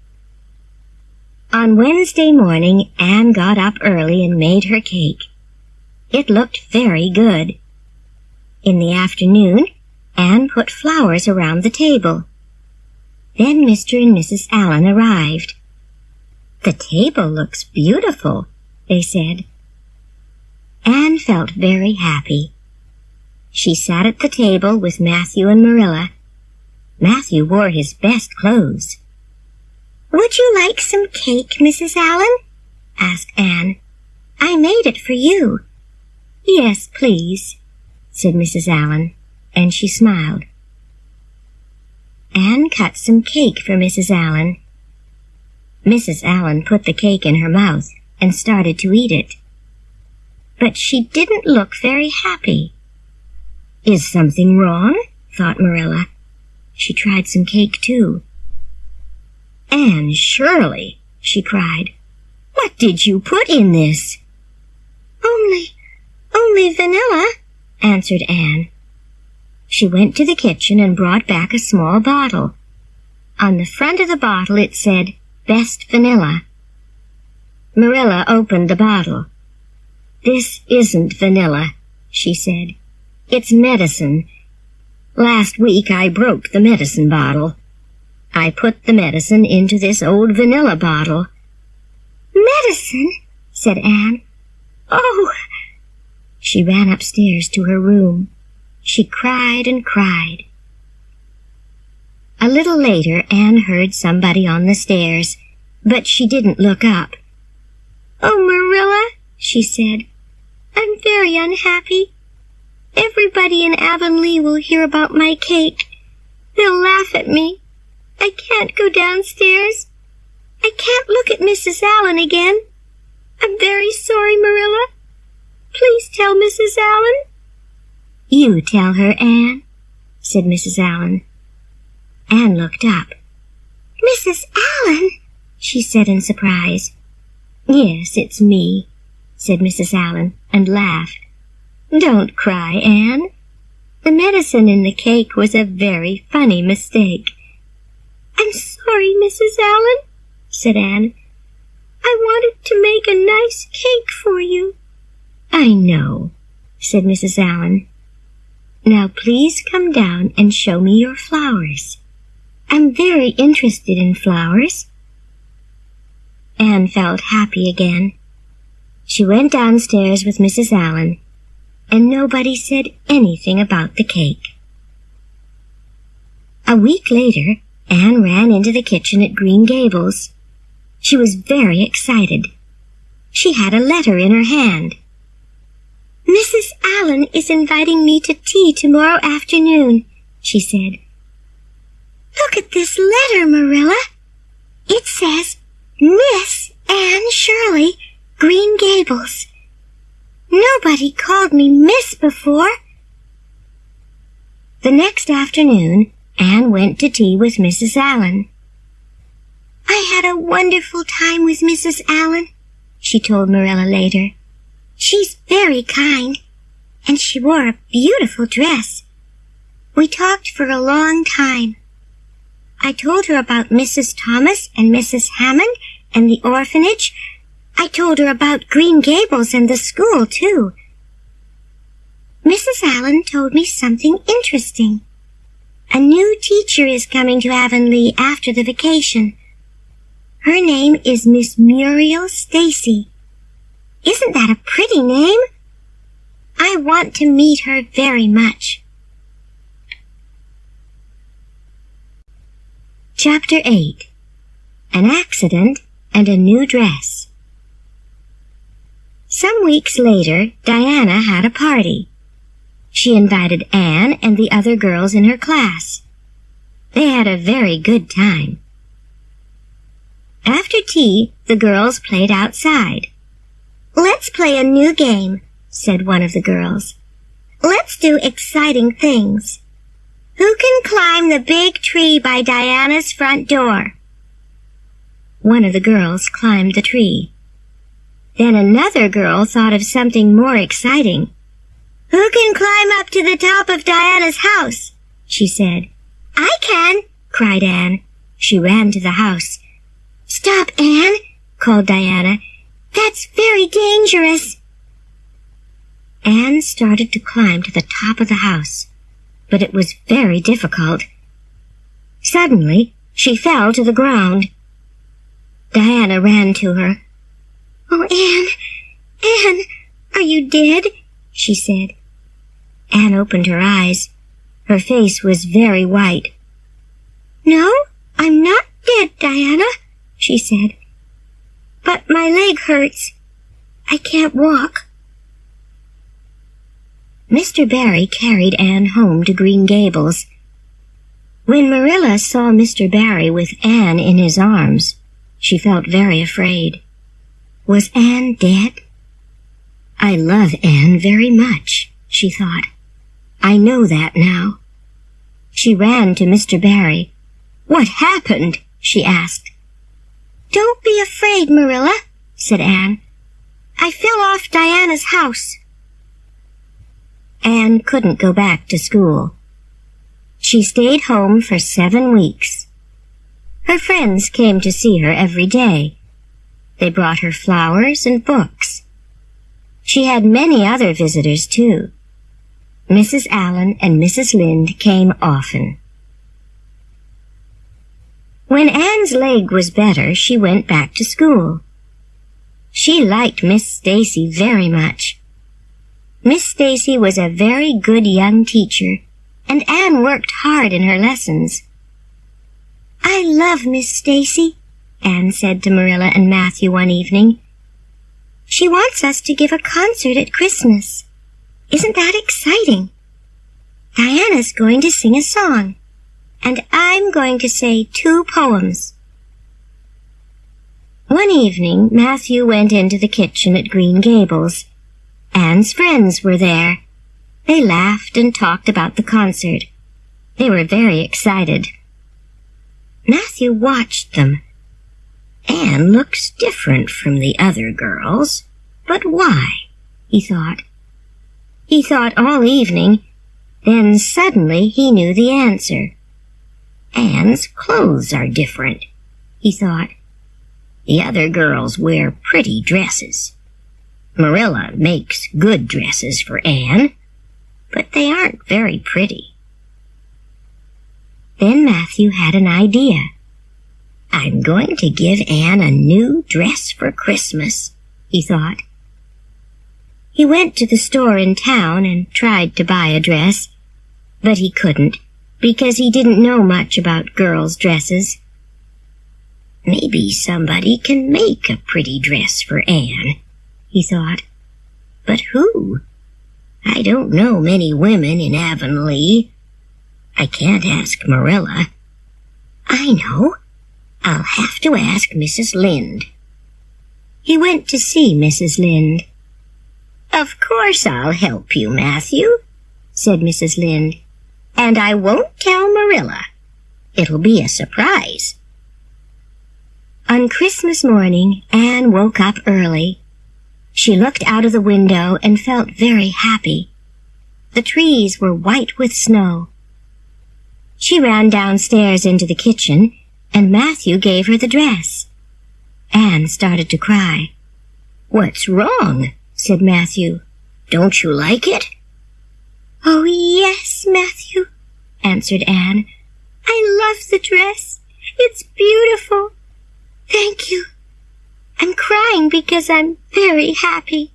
On Wednesday morning, Anne got up early and made her cake. It looked very good. In the afternoon, Anne put flowers around the table. Then Mr. and Mrs. Allen arrived. "The table looks beautiful," they said. Anne felt very happy. She sat at the table with Matthew and Marilla. Matthew wore his best clothes. "Would you like some cake, Mrs. Allen?" asked Anne. "I made it for you." "Yes, please," said Mrs. Allen, and she smiled. Anne cut some cake for Mrs. Allen. Mrs. Allen put the cake in her mouth and started to eat it. But she didn't look very happy. "Is something wrong?" thought Marilla. She tried some cake, too. "Anne Shirley," she cried, "what did you put in this?" Only vanilla," answered Anne. She went to the kitchen and brought back a small bottle. On the front of the bottle it said, "Best Vanilla." Marilla opened the bottle. "This isn't vanilla," she said. "It's medicine. Last week I broke the medicine bottle. I put the medicine into this old vanilla bottle." "Medicine?" said Anne. "Oh!" She ran upstairs to her room. She cried and cried. A little later Anne heard somebody on the stairs, but she didn't look up. "Oh, Marilla," she said, "I'm very unhappy. Everybody in Avonlea will hear about my cake. They'll laugh at me. I can't go downstairs. I can't look at Mrs. Allen again. I'm very sorry, Marilla. Please tell Mrs. Allen." "You tell her, Anne," said Mrs. Allen. Anne looked up. "Mrs. Allen?" she said in surprise. "Yes, it's me," said Mrs. Allen, and laughed. "Don't cry, Anne. The medicine in the cake was a very funny mistake." "I'm sorry, Mrs. Allen," said Anne. "I wanted to make a nice cake for you." "I know," said Mrs. Allen. "Now please come down and show me your flowers. I'm very interested in flowers." Anne felt happy again. She went downstairs with Mrs. Allen, and nobody said anything about the cake. A week later, Anne ran into the kitchen at Green Gables. She was very excited. She had a letter in her hand. "Mrs. Allen is inviting me to tea tomorrow afternoon," she said. "Look at this letter, Marilla. It says, 'Miss Anne Shirley, Green Gables.' Nobody called me Miss before." The next afternoon, Anne went to tea with Mrs. Allen. "I had a wonderful time with Mrs. Allen," she told Marilla later. "She's very kind, and she wore a beautiful dress. We talked for a long time. I told her about Mrs. Thomas and Mrs. Hammond and the orphanage. I told her about Green Gables and the school, too. Mrs. Allen told me something interesting. A new teacher is coming to Avonlea after the vacation. Her name is Miss Muriel Stacy. Isn't that a pretty name? I want to meet her very much." Chapter 8. An Accident and a New Dress. Some weeks later, Diana had a party. She invited Anne and the other girls in her class. They had a very good time. After tea, the girls played outside. "Let's play a new game," said one of the girls. "Let's do exciting things. Who can climb the big tree by Diana's front door?" One of the girls climbed the tree. Then another girl thought of something more exciting. "Who can climb up to the top of Diana's house?" she said. "I can," cried Anne. She ran to the house. "Stop, Anne," called Diana. "That's very dangerous." Anne started to climb to the top of the house, but it was very difficult. Suddenly, she fell to the ground. Diana ran to her. "Oh, Anne, are you dead?" she said. Anne opened her eyes. Her face was very white. "No, I'm not dead, Diana," she said. "But my leg hurts. I can't walk." Mr. Barry carried Anne home to Green Gables. When Marilla saw Mr. Barry with Anne in his arms, she felt very afraid. Was Anne dead? "I love Anne very much," she thought. "I know that now." She ran to Mr. Barry. "What happened?" she asked. "Don't be afraid, Marilla," said Anne. "I fell off Diana's house." Anne couldn't go back to school. She stayed home for 7 weeks. Her friends came to see her every day. They brought her flowers and books. She had many other visitors, too. Mrs. Allen and Mrs. Lynde came often. When Anne's leg was better, she went back to school. She liked Miss Stacy very much. Miss Stacy was a very good young teacher, and Anne worked hard in her lessons. "I love Miss Stacy," Anne said to Marilla and Matthew one evening. "She wants us to give a concert at Christmas. Isn't that exciting?" Diana's going to sing a song, and I'm going to say 2 poems. One evening, Matthew went into the kitchen at Green Gables. Anne's friends were there. They laughed and talked about the concert. They were very excited. Matthew watched them. Anne looks different from the other girls. But why? He thought. He thought all evening. Then suddenly he knew the answer. Anne's clothes are different, he thought. The other girls wear pretty dresses. Marilla makes good dresses for Anne, but they aren't very pretty. Then Matthew had an idea. I'm going to give Anne a new dress for Christmas, he thought. He went to the store in town and tried to buy a dress, but he couldn't because he didn't know much about girls' dresses. Maybe somebody can make a pretty dress for Anne, he thought. But who? I don't know many women in Avonlea. I can't ask Marilla. I know. I'll have to ask Mrs. Lynde. He went to see Mrs. Lynde. Of course I'll help you, Matthew, said Mrs. Lynde. And I won't tell Marilla. It'll be a surprise. On Christmas morning, Anne woke up early. She looked out of the window and felt very happy. The trees were white with snow. She ran downstairs into the kitchen, and Matthew gave her the dress. Anne started to cry. What's wrong? Said Matthew. Don't you like it? Oh, yes, Matthew, answered Anne. I love the dress. It's beautiful. Thank you. I'm crying because I'm very happy.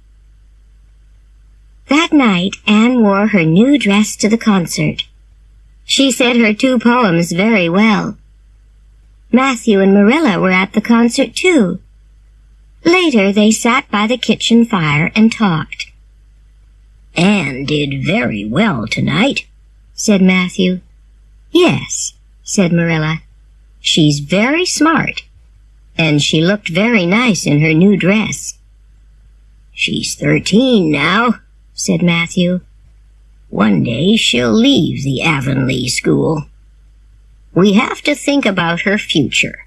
That night, Anne wore her new dress to the concert. She said her 2 poems very well. Matthew and Marilla were at the concert too. Later, they sat by the kitchen fire and talked. Anne did very well tonight, said Matthew. Yes, said Marilla. She's very smart. And she looked very nice in her new dress. She's 13 now, said Matthew. One day she'll leave the Avonlea school. We have to think about her future.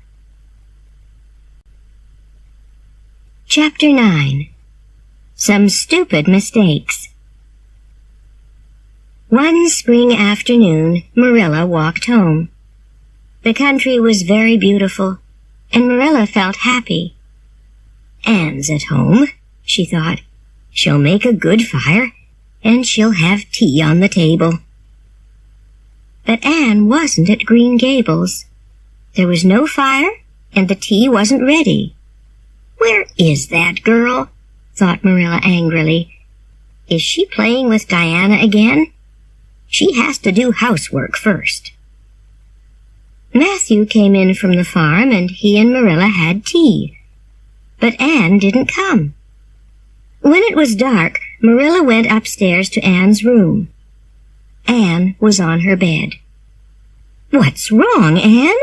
Chapter 9. Some Stupid Mistakes. One spring afternoon, Marilla walked home. The country was very beautiful, and Marilla felt happy. Anne's at home, she thought. She'll make a good fire, and she'll have tea on the table. But Anne wasn't at Green Gables. There was no fire, and the tea wasn't ready. Where is that girl? Thought Marilla angrily. Is she playing with Diana again? She has to do housework first. Matthew came in from the farm, and he and Marilla had tea. But Anne didn't come. When it was dark, Marilla went upstairs to Anne's room. Anne was on her bed. What's wrong, Anne?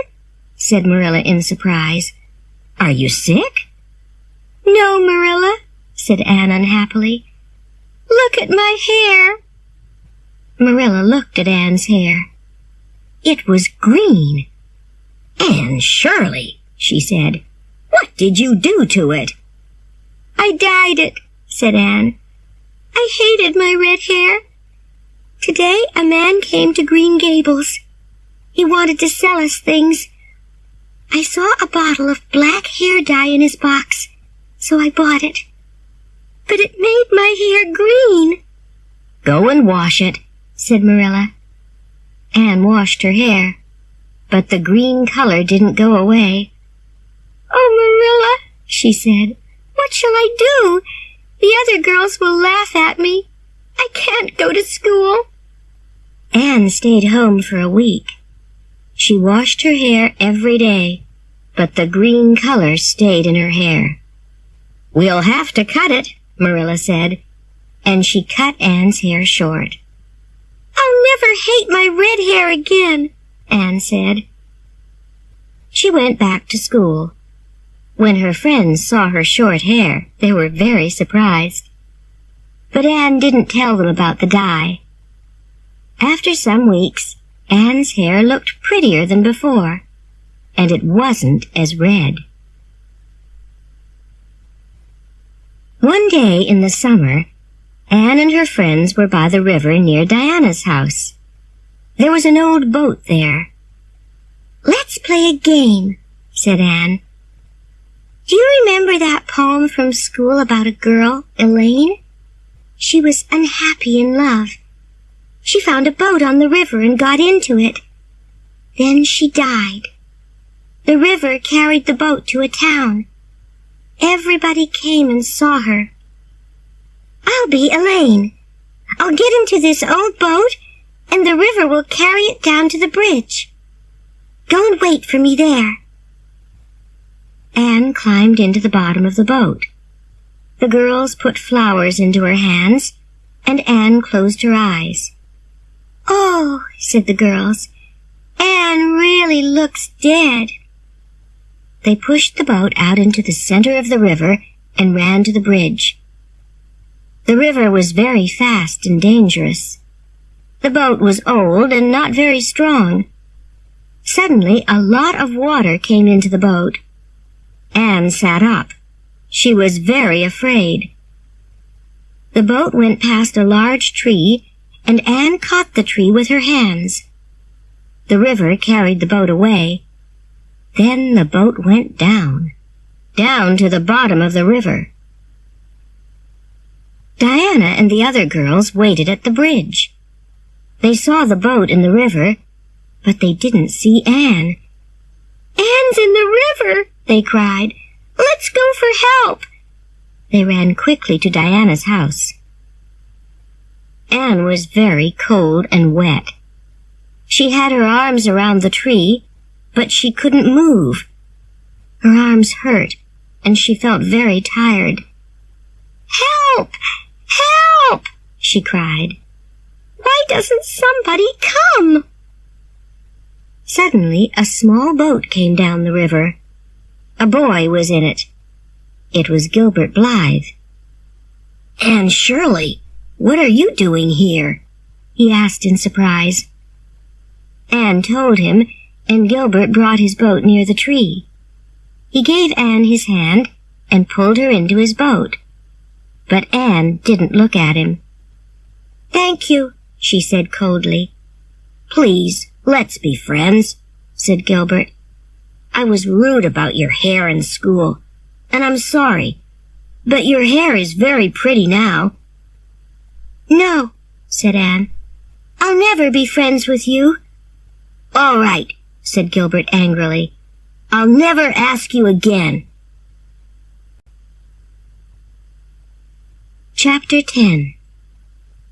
Said Marilla in surprise. Are you sick? No, Marilla, said Anne unhappily. Look at my hair. Marilla looked at Anne's hair. It was green. Anne Shirley, she said, what did you do to it? I dyed it, said Anne. I hated my red hair. Today a man came to Green Gables. He wanted to sell us things. I saw a bottle of black hair dye in his box, so I bought it. But it made my hair green. Go and wash it, said Marilla. Anne washed her hair, but the green color didn't go away. Oh, Marilla, she said, what shall I do? The other girls will laugh at me. I can't go to school. Anne stayed home for a week. She washed her hair every day, but the green color stayed in her hair. We'll have to cut it, Marilla said, and she cut Anne's hair short. I'll never hate my red hair again," Anne said. She went back to school. When her friends saw her short hair, they were very surprised. But Anne didn't tell them about the dye. After some weeks, Anne's hair looked prettier than before, and it wasn't as red. One day in the summer, Anne and her friends were by the river near Diana's house. There was an old boat there. "Let's play a game," said Anne. "Do you remember that poem from school about a girl, Elaine? She was unhappy in love. She found a boat on the river and got into it. Then she died. The river carried the boat to a town. Everybody came and saw her. I'll be Elaine. I'll get into this old boat, and the river will carry it down to the bridge. Go and wait for me there." Anne climbed into the bottom of the boat. The girls put flowers into her hands, and Anne closed her eyes. "Oh," said the girls, "Anne really looks dead." They pushed the boat out into the center of the river and ran to the bridge. The river was very fast and dangerous. The boat was old and not very strong. Suddenly, a lot of water came into the boat. Anne sat up. She was very afraid. The boat went past a large tree, and Anne caught the tree with her hands. The river carried the boat away. Then the boat went down to the bottom of the river. Diana and the other girls waited at the bridge. They saw the boat in the river, but they didn't see Anne. "Anne's in the river!" they cried. "Let's go for help!" They ran quickly to Diana's house. Anne was very cold and wet. She had her arms around the tree, but she couldn't move. Her arms hurt, and she felt very tired. "Help! Help!" she cried. "Why doesn't somebody come?" Suddenly, a small boat came down the river. A boy was in it. It was Gilbert Blythe. "Anne Shirley, what are you doing here?" he asked in surprise. Anne told him, and Gilbert brought his boat near the tree. He gave Anne his hand and pulled her into his boat. But Anne didn't look at him. "Thank you," she said coldly. "Please, let's be friends," said Gilbert. "I was rude about your hair in school, and I'm sorry, but your hair is very pretty now." "No," said Anne. "I'll never be friends with you." "All right," said Gilbert angrily. "I'll never ask you again." Chapter 10.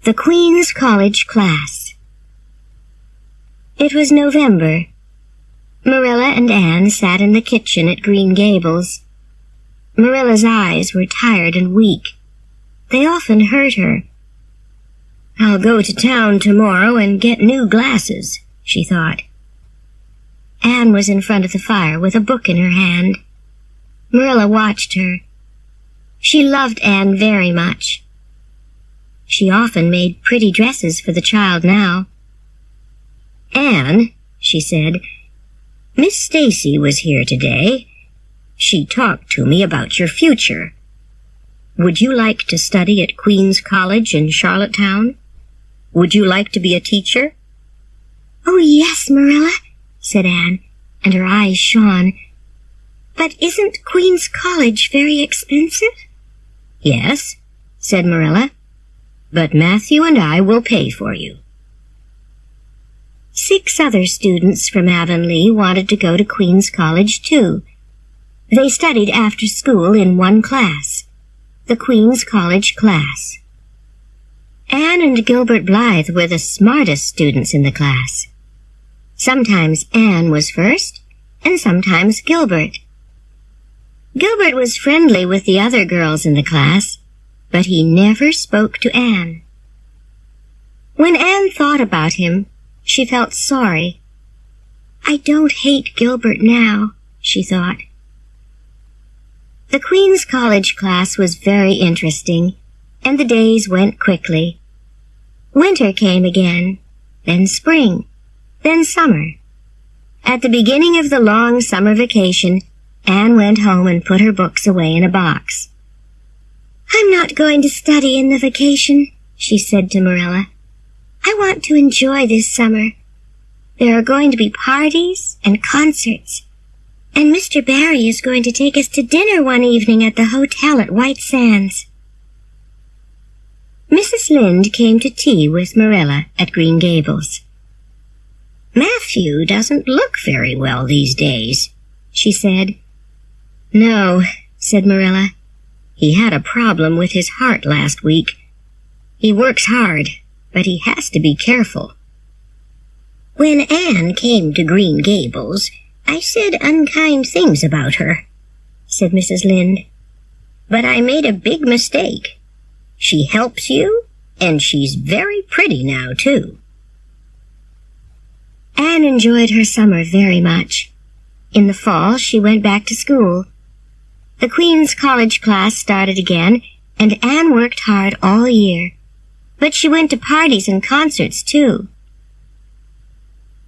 The Queen's College Class. It was November. Marilla and Anne sat in the kitchen at Green Gables. Marilla's eyes were tired and weak. They often hurt her. "I'll go to town tomorrow and get new glasses," she thought. Anne was in front of the fire with a book in her hand. Marilla watched her. She loved Anne very much. She often made pretty dresses for the child now. "Anne," she said, "Miss Stacy was here today. She talked to me about your future. Would you like to study at Queen's College in Charlottetown? Would you like to be a teacher?" "Oh, yes, Marilla," said Anne, and her eyes shone. "But isn't Queen's College very expensive?" "Yes," said Marilla, "but Matthew and I will pay for you." 6 other students from Avonlea wanted to go to Queen's College, too. They studied after school in one class, the Queen's College class. Anne and Gilbert Blythe were the smartest students in the class. Sometimes Anne was first, and sometimes Gilbert. Gilbert was friendly with the other girls in the class, but he never spoke to Anne. When Anne thought about him, She felt sorry. I don't hate Gilbert now, she thought. The Queen's College class was very interesting, and the days went quickly. Winter came again, then spring, then summer. At the beginning of the long summer vacation, Anne went home and put her books away in a box. I'm not going to study in the vacation, she said to Marilla. I want to enjoy this summer. There are going to be parties and concerts, and Mr. Barry is going to take us to dinner one evening at the hotel at White Sands. Mrs. Lynde came to tea with Marilla at Green Gables. Matthew doesn't look very well these days, she said. No, said Marilla. He had a problem with his heart last week. He works hard, but he has to be careful. When Anne came to Green Gables, I said unkind things about her, said Mrs. Lynde. But I made a big mistake. She helps you, and she's very pretty now, too. Anne enjoyed her summer very much. In the fall, she went back to school. The Queen's College class started again, and Anne worked hard all year. But she went to parties and concerts, too.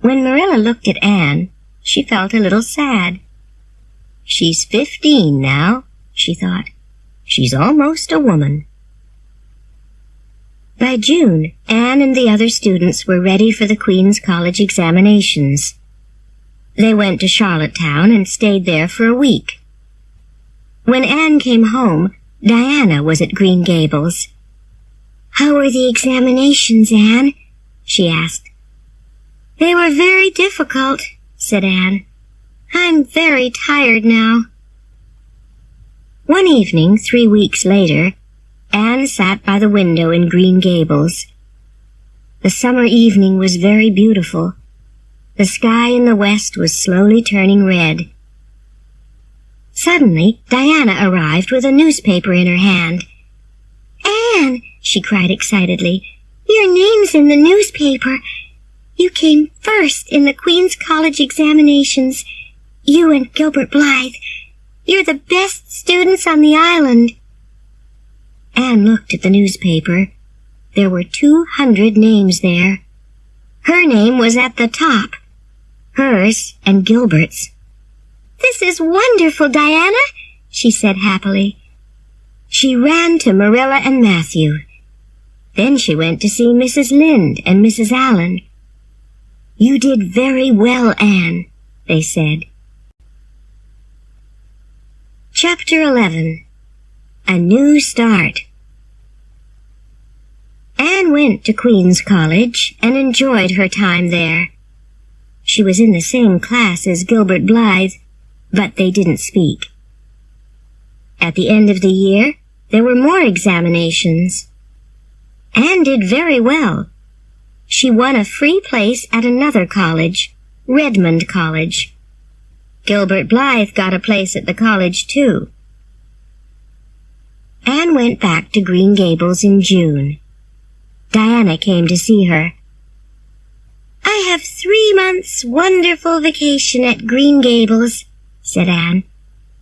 When Marilla looked at Anne, she felt a little sad. She's 15 now, she thought. She's almost a woman. By June, Anne and the other students were ready for the Queen's College examinations. They went to Charlottetown and stayed there for a week. When Anne came home, Diana was at Green Gables. How were the examinations, Anne? She asked. They were very difficult, said Anne. I'm very tired now. One evening, 3 weeks later, Anne sat by the window in Green Gables. The summer evening was very beautiful. The sky in the west was slowly turning red. Suddenly, Diana arrived with a newspaper in her hand. Anne, she cried excitedly, your name's in the newspaper. You came first in the Queen's College examinations. You and Gilbert Blythe. You're the best students on the island. Anne looked at the newspaper. There were 200 names there. Her name was at the top. Hers and Gilbert's. This is wonderful, Diana, she said happily. She ran to Marilla and Matthew. Then she went to see Mrs. Lynde and Mrs. Allen. You did very well, Anne, they said. Chapter 11. A New Start. Anne went to Queen's College and enjoyed her time there. She was in the same class as Gilbert Blythe, but they didn't speak. At the end of the year, there were more examinations. Anne did very well. She won a free place at another college, Redmond College. Gilbert Blythe got a place at the college, too. Anne went back to Green Gables in June. Diana came to see her. I have 3 months' wonderful vacation at Green Gables, said Anne.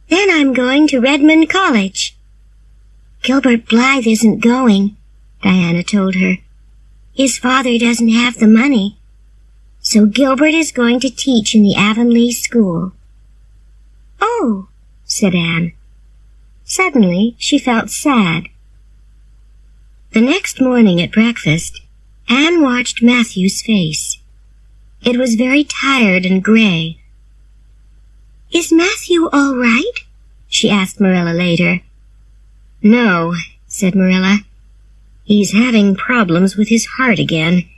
Then I'm going to Redmond College. Gilbert Blythe isn't going, Diana told her. His father doesn't have the money. So Gilbert is going to teach in the Avonlea school. Oh, said Anne. Suddenly, she felt sad. The next morning at breakfast, Anne watched Matthew's face. It was very tired and gray. Is Matthew all right? She asked Marilla later. No, said Marilla. He's having problems with his heart again.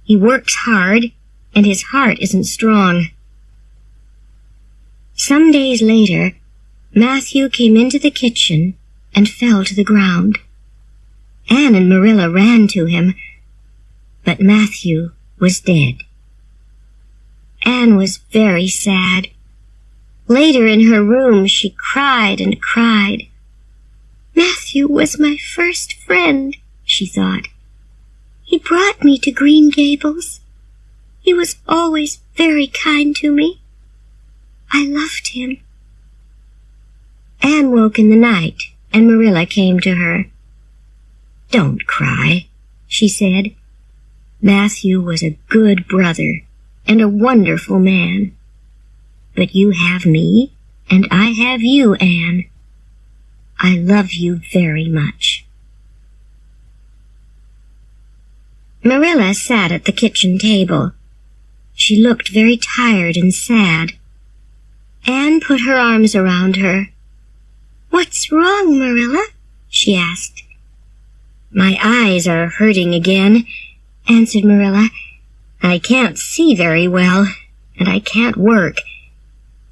He works hard, and his heart isn't strong. Some days later, Matthew came into the kitchen and fell to the ground. Anne and Marilla ran to him, but Matthew was dead. Anne was very sad. Later in her room, she cried and cried. Matthew was my first friend, she thought. He brought me to Green Gables. He was always very kind to me. I loved him." Anne woke in the night, and Marilla came to her. "Don't cry," she said. "Matthew was a good brother and a wonderful man. But you have me, and I have you, Anne. I love you very much." Marilla sat at the kitchen table. She looked very tired and sad. Anne put her arms around her. "What's wrong, Marilla?" she asked. "My eyes are hurting again," answered Marilla. "I can't see very well, and I can't work.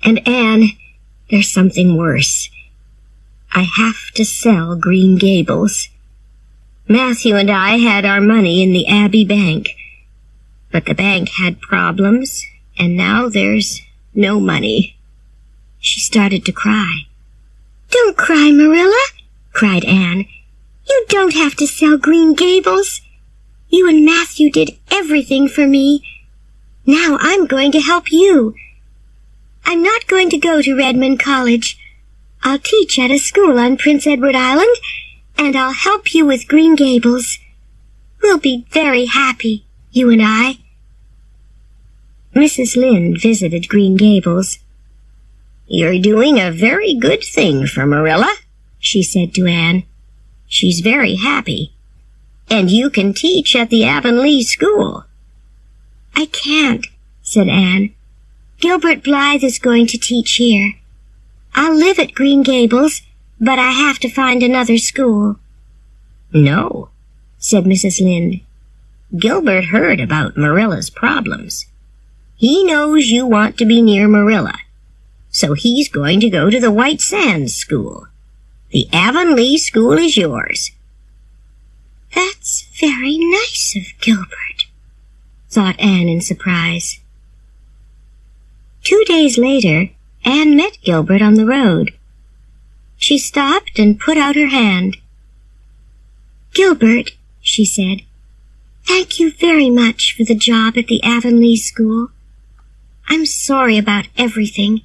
And Anne, there's something worse. I have to sell Green Gables. Matthew and I had our money in the Abbey Bank, but the bank had problems, and now there's no money." She started to cry. "Don't cry, Marilla," cried Anne. "You don't have to sell Green Gables. You and Matthew did everything for me. Now I'm going to help you. I'm not going to go to Redmond College. I'll teach at a school on Prince Edward Island, and I'll help you with Green Gables. We'll be very happy, you and I." Mrs. Lynde visited Green Gables. "You're doing a very good thing for Marilla," she said to Anne. "She's very happy. And you can teach at the Avonlea School." "I can't," said Anne. "Gilbert Blythe is going to teach here. I'll live at Green Gables, but I have to find another school." "No," said Mrs. Lynde. "Gilbert heard about Marilla's problems. He knows you want to be near Marilla, so he's going to go to the White Sands School. The Avonlea School is yours." "That's very nice of Gilbert," thought Anne in surprise. 2 days later, Anne met Gilbert on the road. She stopped and put out her hand. "Gilbert," she said, "thank you very much for the job at the Avonlea School. I'm sorry about everything.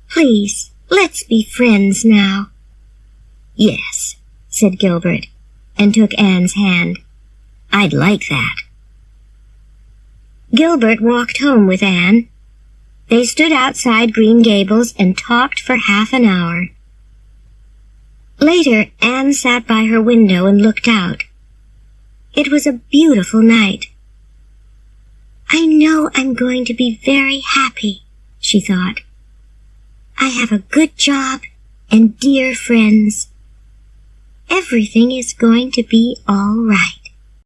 Please, let's be friends now." "Yes," said Gilbert, and took Anne's hand. "I'd like that." Gilbert walked home with Anne. They stood outside Green Gables and talked for half an hour. Later, Anne sat by her window and looked out. It was a beautiful night. "I know I'm going to be very happy," she thought. "I have a good job and dear friends. Everything is going to be all right."